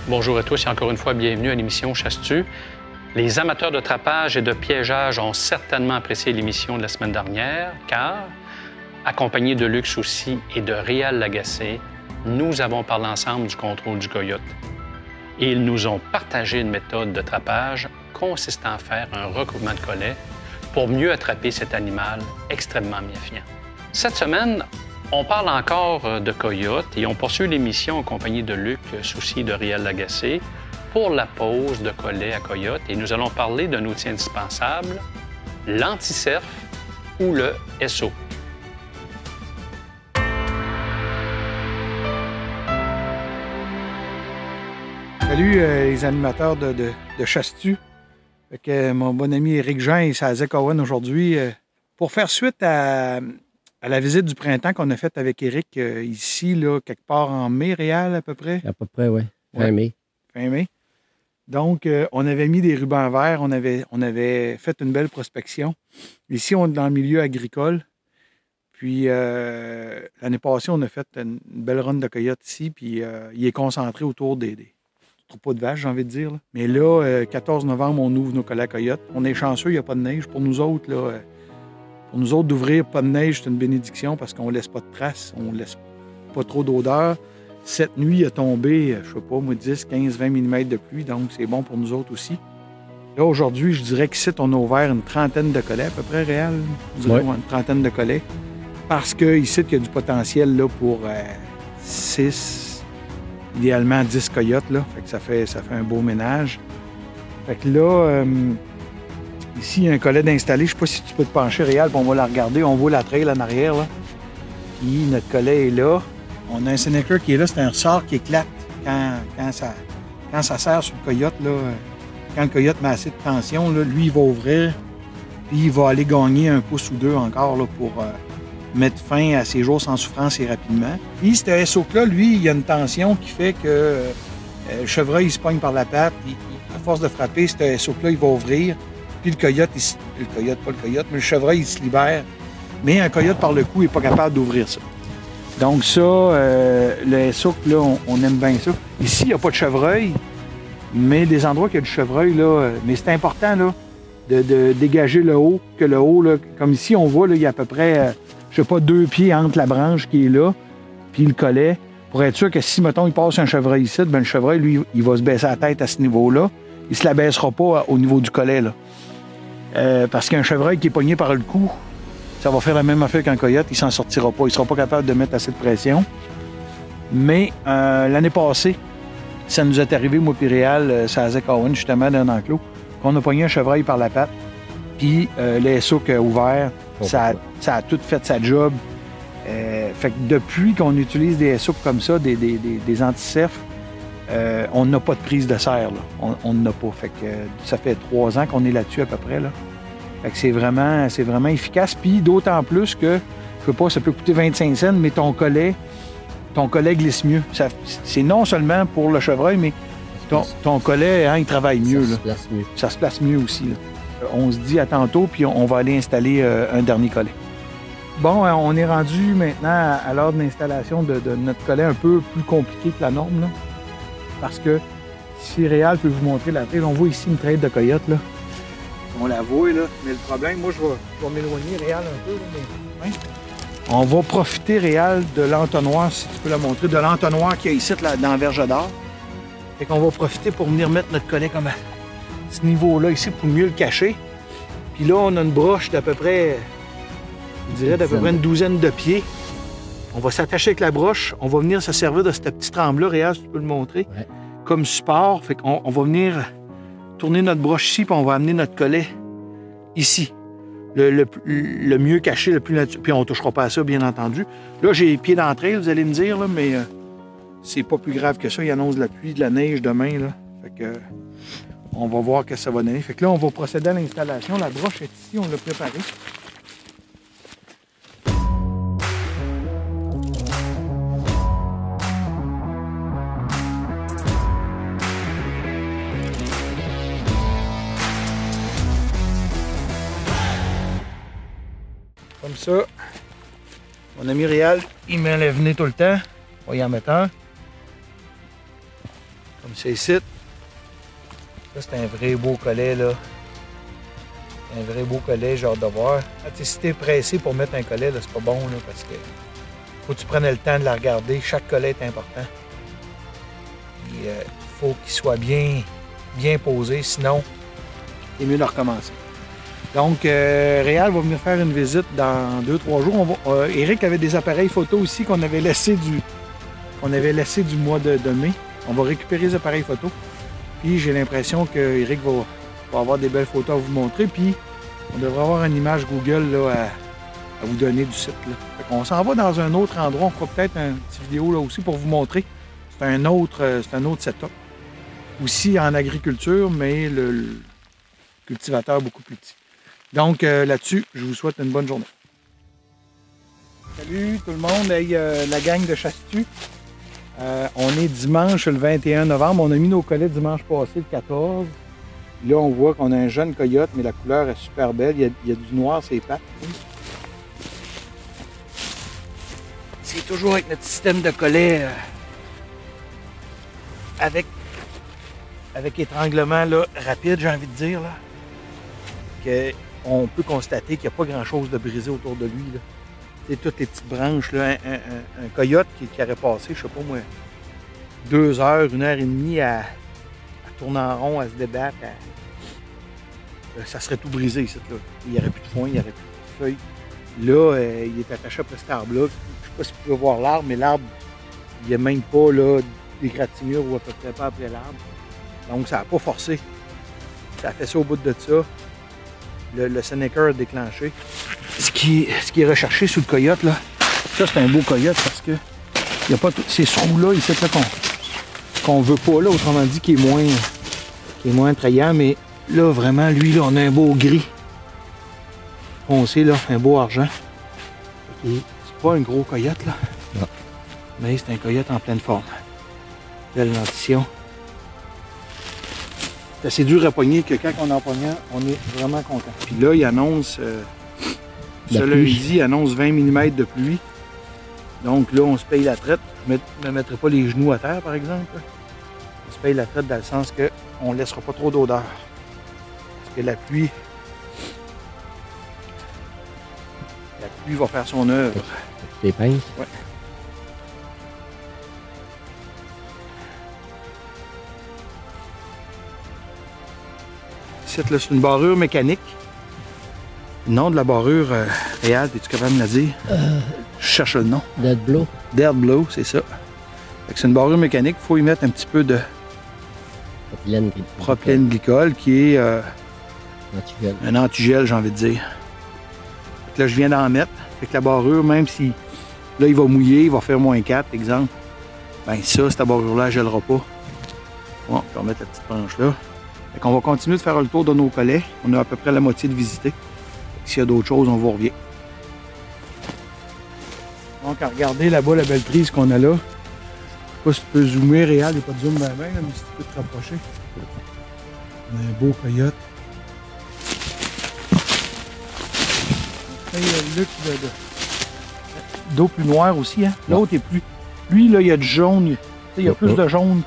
Bonjour à tous et encore une fois, bienvenue à l'émission Chasse-tu. Les amateurs de trapage et de piégeage ont certainement apprécié l'émission de la semaine dernière, car, accompagnés de Luc Soucy et de Réal Lagacé, nous avons parlé ensemble du contrôle du coyote. Et ils nous ont partagé une méthode de trapage consistant à faire un recoupement de collets pour mieux attraper cet animal extrêmement méfiant. Cette semaine, on parle encore de coyote et on poursuit l'émission en compagnie de Luc Soucy et de Réal Lagacé pour la pose de collets à coyote. Et nous allons parler d'un outil indispensable, l'anti-cerf ou le SO. Salut les animateurs de Chasse-tu. Mon bon ami Éric Jean et Sazek Owen aujourd'hui pour faire suite à la visite du printemps qu'on a faite avec Éric ici, là, quelque part en mai, Réal, à peu près. À peu près, oui. Fin mai. Fin mai. Donc, on avait mis des rubans verts, on avait fait une belle prospection. Ici, on est dans le milieu agricole. Puis, l'année passée, on a fait une belle run de coyote ici, puis il est concentré autour des troupeaux de vaches, j'ai envie de dire. Là. Mais là, 14 novembre, on ouvre nos collets à coyote. On est chanceux, il n'y a pas de neige. Pour nous autres, là, d'ouvrir pas de neige, c'est une bénédiction parce qu'on ne laisse pas de traces, on ne laisse pas trop d'odeur. Cette nuit, il a tombé, je sais pas, moi, 10, 15, 20 mm de pluie, donc c'est bon pour nous autres aussi. Là, aujourd'hui, je dirais qu'ici, on a ouvert une trentaine de collets, à peu près, Réal. Ouais. Une trentaine de collets. Parce qu'ici, il y a du potentiel là, pour 6, idéalement 10 coyotes. Là. Fait que ça fait un beau ménage. Fait que là, ici, il y a un collet d'installer. Je sais pas si tu peux te pencher, Réal, puis on va la regarder. On voit la trail en arrière. Là. Puis notre collet est là. On a un Seneca qui est là. C'est un ressort qui éclate quand ça serre sur le coyote. Là. Quand le coyote met assez de tension, là, lui, il va ouvrir. Puis il va aller gagner un pouce ou deux encore là, pour mettre fin à ses jours sans souffrance et rapidement. Puis ce SO-là, lui, il y a une tension qui fait que le chevreuil, il se pogne par la patte. À force de frapper, ce SO-là, il va ouvrir. Puis le coyote, mais le chevreuil, il se libère. Mais un coyote, par le coup, il n'est pas capable d'ouvrir ça. Donc ça, le SO, là, on aime bien ça. Ici, il n'y a pas de chevreuil, mais des endroits qu'il y a du chevreuil, là, mais c'est important, là, de dégager le haut, que le haut, là, comme ici, on voit, là, il y a à peu près, je sais pas, 2 pieds entre la branche qui est là, puis le collet, pour être sûr que si, mettons, il passe un chevreuil ici, ben, le chevreuil, lui, il va se baisser la tête à ce niveau-là. Il ne se la baissera pas au niveau du collet, là. Parce qu'un chevreuil qui est pogné par le cou, ça va faire la même affaire qu'un coyote, il ne s'en sortira pas. Il ne sera pas capable de mettre assez de pression. Mais l'année passée, ça nous est arrivé, moi et Réal, Sazek Owen, justement, d'un enclos, qu'on a pogné un chevreuil par la patte, puis le SO qui a ouvert, ça a tout fait sa job. Fait que depuis qu'on utilise des SO comme ça, des anti-cerf, on n'a pas de prise de serre, là. On n'a pas. Fait que ça fait 3 ans qu'on est là-dessus à peu près, là. Fait que c'est vraiment efficace. Puis d'autant plus que, je sais pas, ça peut coûter 25 cents, mais ton collet glisse mieux. C'est non seulement pour le chevreuil, mais ton collet, hein, il travaille mieux. Ça se place mieux aussi. Là. On se dit à tantôt, puis on va aller installer un dernier collet. Bon, on est rendu maintenant à l'heure de l'installation de notre collet un peu plus compliqué que la norme, là. Parce que si Réal peut vous montrer la trail, on voit ici une trail de coyote, là. On la voit, là. Mais le problème, moi, je vais m'éloigner, Réal, un peu, là, mais... On va profiter, Réal, de l'entonnoir, si tu peux la montrer, de l'entonnoir qu'il y a ici, là, dans la verge d'or. Fait qu'on va profiter pour venir mettre notre collet comme à ce niveau-là, ici, pour mieux le cacher. Puis là, on a une broche d'à peu près, je dirais, d'à peu près une douzaine de pieds. On va s'attacher avec la broche. On va venir se servir de ce petit tremble-là, Réal, si tu peux le montrer, ouais, comme support. Fait qu'on va venir tourner notre broche ici, puis on va amener notre collet ici. Le mieux caché, le plus naturel. Puis on ne touchera pas à ça, bien entendu. Là, j'ai les pieds d'entrée, vous allez me dire, là, mais c'est pas plus grave que ça. Il annonce de la pluie, de la neige demain, là. Fait que on va voir ce que ça va donner. Fait que là, on va procéder à l'installation. La broche est ici, on l'a préparée. Comme ça, mon ami Réal, il m'enlève venir tout le temps. On va y en mettre un. Comme C'est ici. Ça, c'est un vrai beau collet, là. Un vrai beau collet, j'ai hâte de voir. Ah, si t'es pressé pour mettre un collet, là, c'est pas bon, là, parce que faut que tu prennes le temps de la regarder. Chaque collet est important. Il faut qu'il soit bien posé, sinon, c'est mieux de recommencer. Donc, Réal va venir faire une visite dans 2-3 jours. Éric avait des appareils photo aussi qu'on avait laissés du mois de mai. On va récupérer les appareils photo. Puis j'ai l'impression qu'Éric va avoir des belles photos à vous montrer. Puis on devrait avoir une image Google là, à vous donner du site. On s'en va dans un autre endroit. On fera peut-être une petite vidéo là aussi pour vous montrer. C'est un autre setup. Aussi en agriculture, mais le cultivateur beaucoup plus petit. Donc là-dessus, je vous souhaite une bonne journée. Salut tout le monde, hey, la gang de Chasse-Tu. On est dimanche le 21 novembre. On a mis nos collets dimanche passé, le 14. Là, on voit qu'on a un jeune coyote, mais la couleur est super belle. Il y a du noir sur les pattes. C'est toujours avec notre système de collets avec étranglement là, rapide, j'ai envie de dire. Là, on peut constater qu'il n'y a pas grand-chose de brisé autour de lui. Là. C'est toutes les petites branches. Là, un coyote qui aurait passé, je sais pas moi, 2 heures, 1 heure et demie à tourner en rond, à se débattre. Ça serait tout brisé ici. Là. Il n'y aurait plus de foin, il n'y aurait plus de feuilles. Là, il est attaché après cet arbre-là. Je ne sais pas si vous pouvez voir l'arbre, mais l'arbre, il n'y a même pas là, d'égratignure ou à peu près pas après l'arbre. Donc, ça n'a pas forcé. Ça a fait ça au bout de ça. Le Seneca a déclenché. Ce qui est recherché sous le coyote, là, ça c'est un beau coyote parce que il n'y a pas ces trous-là ici qu'on veut pas, là, autrement dit, qui est moins attrayant, mais là, vraiment, lui, là, on a un beau gris foncé, là, un beau argent. C'est pas un gros coyote, là. Non. Mais c'est un coyote en pleine forme. Belle dentition. C'est assez dur à pogner que quand on en pogne un, on est vraiment content. Puis là, il annonce, ce lundi, il annonce 20 mm de pluie. Donc là, on se paye la traite. Je ne mettrai pas les genoux à terre, par exemple. On se paye la traite dans le sens qu'on ne laissera pas trop d'odeur. Parce que la pluie va faire son œuvre. Tes pinces? Oui. C'est une barrure mécanique. Le nom de la barrure, Réal, es-tu capable de me la dire? Je cherche le nom. Dead Blow. Dead Blow, c'est ça. C'est une barrure mécanique, il faut y mettre un petit peu de propylène glycol qui est un antigel, j'ai envie de dire. Là, je viens d'en mettre. Fait que la barrure, même si là, il va mouiller, il va faire -4, exemple, ben ça, cette barrure-là, elle ne gèlera pas. Bon, on va mettre la petite planche là. Fait qu'on va continuer de faire le tour de nos collets. On a à peu près la moitié de visiter. S'il y a d'autres choses, on vous revient. Donc, à regarder là-bas la belle prise qu'on a là. Je ne sais pas si tu peux zoomer, Réal, il n'y a pas de zoom bien, mais si tu peux te rapprocher. On a un beau coyote. Il y a le luxe d'eau plus noire aussi. Hein? L'autre est plus... Lui, là, il y a du jaune. Il y a plus de jaune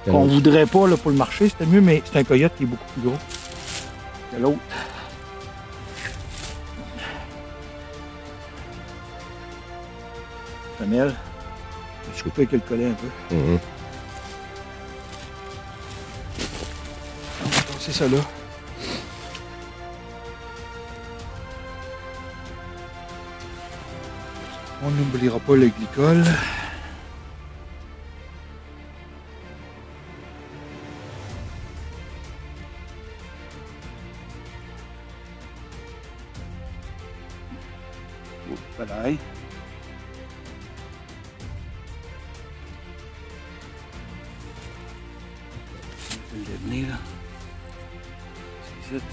qu'on ne voudrait pas là, pour le marché. C'était mieux, mais c'est un coyote qui est beaucoup plus gros que l'autre. Femelle. Je coupe avec le collet un peu. On va passer ça là. On n'oubliera pas le glycol. Voilà. Je vais le devenir là. C'est ici.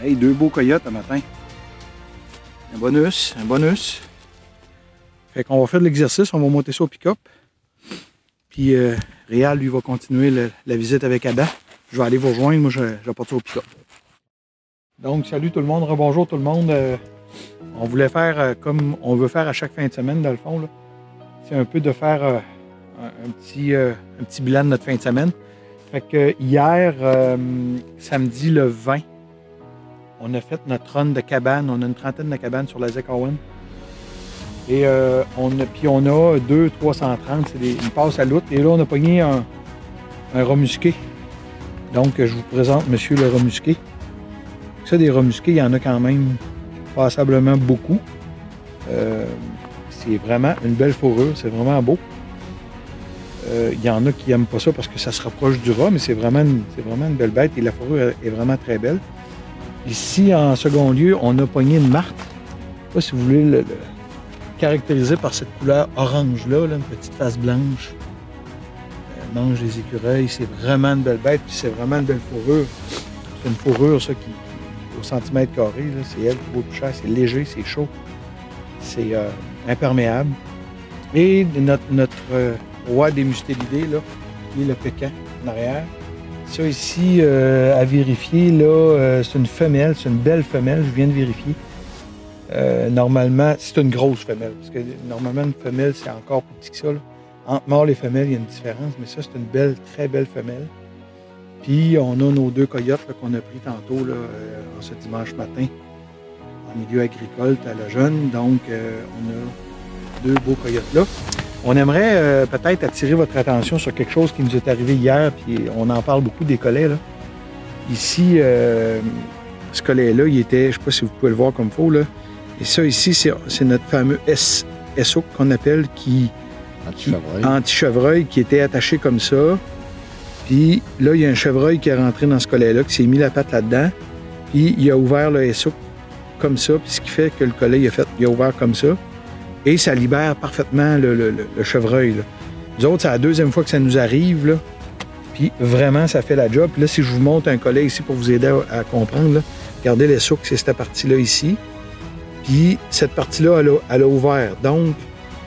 Hey, 2 beaux coyotes le matin. Un bonus, un bonus. Fait qu'on va faire de l'exercice, on va monter ça au pick-up. Puis Réal, lui, va continuer la visite avec Ada. Je vais aller vous rejoindre, moi je vais partir au pick-up. Donc, salut tout le monde, rebonjour tout le monde. On voulait faire comme on veut faire à chaque fin de semaine, dans le fond. c'est un peu de faire un petit bilan de notre fin de semaine. Fait que hier, samedi le 20, on a fait notre run de cabane. On a une trentaine de cabanes sur la Zec-Owen. Et on a 2-330, c'est une passe à l'outre. Et là, on a pogné un rat musqué. Donc, je vous présente monsieur le rat musqué. Ça, des rats musqués, il y en a quand même passablement beaucoup. C'est vraiment une belle fourrure, c'est vraiment beau. Il y en a qui n'aiment pas ça parce que ça se rapproche du rat, mais c'est vraiment une belle bête et la fourrure est vraiment très belle. Ici, en second lieu, on a pogné une martre. Je ne sais pas si vous voulez le caractériser par cette couleur orange-là, une petite face blanche. Elle mange les écureuils, c'est vraiment une belle bête, puis c'est vraiment une belle fourrure. C'est une fourrure, ça, qui au centimètre carré, c'est elle qui vaut plus cher, c'est léger, c'est chaud, c'est imperméable. Et notre roi des mustélidés, là, qui est le pécan en arrière. Ça ici, à vérifier, là, c'est une femelle, c'est une belle femelle, je viens de vérifier. Normalement, c'est une grosse femelle, parce que normalement, une femelle, c'est encore plus petit que ça. Là. Entre mâles et femelles, il y a une différence, mais ça, c'est une belle, très belle femelle. Puis, on a nos 2 coyotes qu'on a pris tantôt, là, ce dimanche matin, en milieu agricole, à la jeune. Donc, on a 2 beaux coyotes là. On aimerait peut-être attirer votre attention sur quelque chose qui nous est arrivé hier, puis on en parle beaucoup des collets. Là. Ici, ce collet-là, il était, je ne sais pas si vous pouvez le voir comme il faut, là. Et ça ici, c'est notre fameux SO qu'on appelle anti-chevreuil, qui était attaché comme ça. Puis là, il y a un chevreuil qui est rentré dans ce collet-là, qui s'est mis la patte là-dedans. Puis il a ouvert le SO comme ça, puis ce qui fait que le collet, il a ouvert comme ça. Et ça libère parfaitement le chevreuil. Là. Nous autres, c'est la 2e fois que ça nous arrive. Là. Puis vraiment, ça fait la job. Puis là, si je vous montre un collet ici pour vous aider à comprendre, là, regardez les souks, c'est cette partie-là ici. Puis cette partie-là, elle a ouvert. Donc,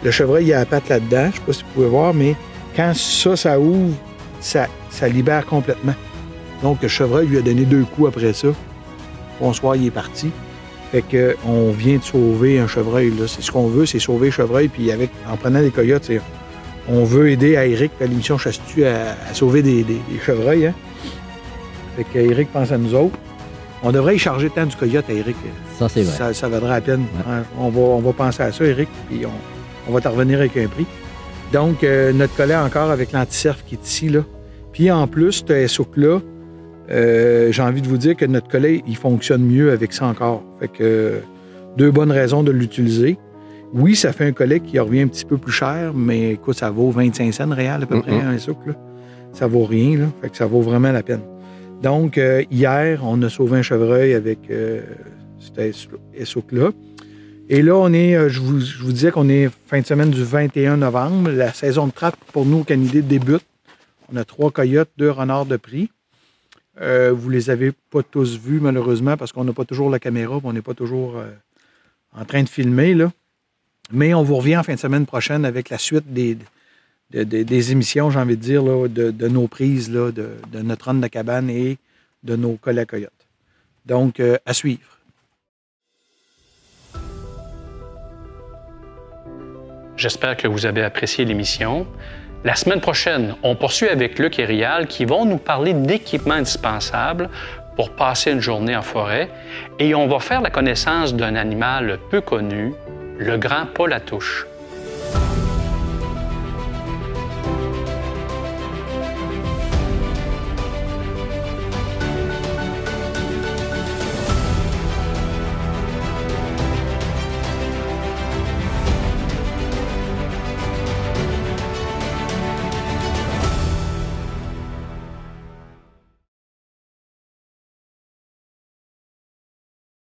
le chevreuil, il a la patte là-dedans. Je ne sais pas si vous pouvez voir, mais quand ça ouvre, ça libère complètement. Donc, le chevreuil lui a donné 2 coups après ça. Bonsoir, il est parti. Fait qu'on vient de sauver un chevreuil. Là. C'est ce qu'on veut, c'est sauver le chevreuil. Puis en prenant des coyotes, on veut aider à Eric, à l'émission Chasse-tu, à sauver des chevreuils. Hein? Fait qu'Éric pense à nous autres. On devrait y charger tant du coyote à Eric. Ça, c'est vrai. Ça vaudra la peine. Ouais. On va penser à ça, Eric, puis on va t'en revenir avec un prix. Donc, notre collet encore avec l'anti-cerf qui est ici. Là. Puis en plus, ce SOC-là, j'ai envie de vous dire que notre collet, il fonctionne mieux avec ça encore. Fait que 2 bonnes raisons de l'utiliser. Oui, ça fait un collet qui revient un petit peu plus cher, mais écoute, ça vaut 25 cents réel à peu près, un SOC. Là. Ça vaut rien, là. Fait que ça vaut vraiment la peine. Donc, hier, on a sauvé un chevreuil avec ce SOC-là. Et là, on est, je vous disais qu'on est fin de semaine du 21 novembre. La saison de trappe pour nous au Canidé débute. On a 3 coyotes, 2 renards de prix. Vous ne les avez pas tous vus, malheureusement, parce qu'on n'a pas toujours la caméra, on n'est pas toujours en train de filmer. Là. Mais on vous revient en fin de semaine prochaine avec la suite des émissions, j'ai envie de dire, là, de nos prises, là, de notre run de cabane et de nos collets coyotes. Donc, à suivre. J'espère que vous avez apprécié l'émission. La semaine prochaine, on poursuit avec Luc et Rial qui vont nous parler d'équipements indispensables pour passer une journée en forêt et on va faire la connaissance d'un animal peu connu, le grand Paul à touche.